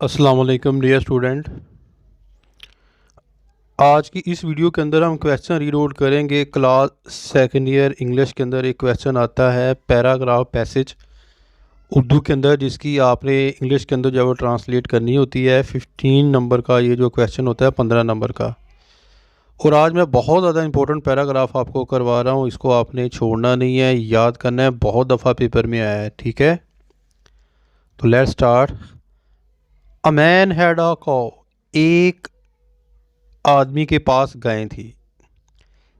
अस्सलाम वालेकुम dear student. आज की इस वीडियो के अंदर हम क्वेश्चन रीलोड करेंगे। क्लास सेकेंड ईयर इंग्लिश के अंदर एक क्वेश्चन आता है पैराग्राफ पैसेज उर्दू के अंदर, जिसकी आपने इंग्लिश के अंदर जो है वो ट्रांसलेट करनी होती है। 15 नंबर का ये जो क्वेश्चन होता है 15 नंबर का। और आज मैं बहुत ज़्यादा इंपॉर्टेंट पैराग्राफ आपको करवा रहा हूँ, इसको आपने छोड़ना नहीं है, याद करना है। बहुत दफ़ा पेपर में आया है, ठीक है। तो let's start. A man had a cow, एक आदमी के पास गायें थी।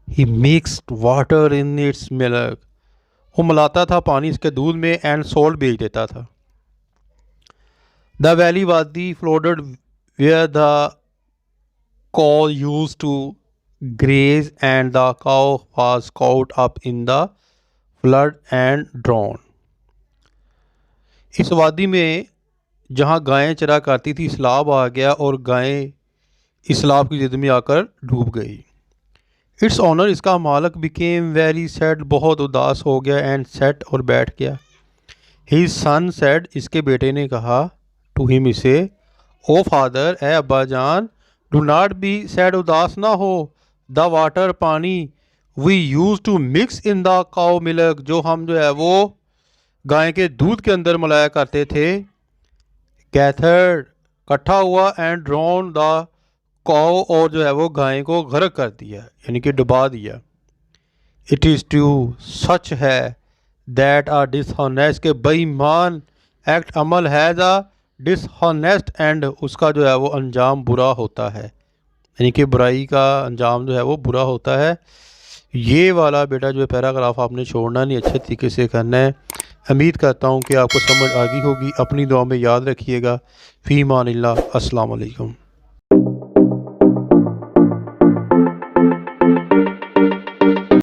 He mixed water in its milk, वो मिलाता था पानी इसके दूध में, एंड सोल्ट बेच देता था। द वैली वादी flooded where the cow used to graze and the cow was caught up in the flood and drowned. इस वादी में जहाँ गायें चरा करती थी सैलाब आ गया और गायें इस सैलाब की जिद में आकर डूब गई। इट्स ऑनर, इसका मालक, बिकेम वेरी सैड, बहुत उदास हो गया, एंड सेट, और बैठ गया। हिज सन सेड, इसके बेटे ने कहा, टू हिम, इसे, ओ फादर, ए अब्बा जान, डू नॉट बी सैड, उदास ना हो, द वाटर, पानी, we used to mix in the cow milk, जो हम जो है वो गाय के दूध के अंदर मिलाया करते थे, गैथर्ड, इकट्ठा हुआ, एंड ड्रॉन द काउ, और जो है वो गाय को गर्क कर दिया, यानी कि डुबा दिया। इट इज़ ट्रू, सच है, दैट आ डिसऑनेस्ट, के बेईमान एक्ट, अमल है, द डिसऑनेस्ट एंड, उसका जो है वो अंजाम बुरा होता है, यानी कि बुराई का अंजाम जो है वो बुरा होता है। ये वाला बेटा जो है पैराग्राफ आपने छोड़ना नहीं, अच्छे तरीके से करना है। उम्मीद करता हूँ कि आपको समझ आ गई होगी। अपनी दुआ में याद रखिएगा। फ़ी अमानिल्लाह। अस्सलाम वालेकुम।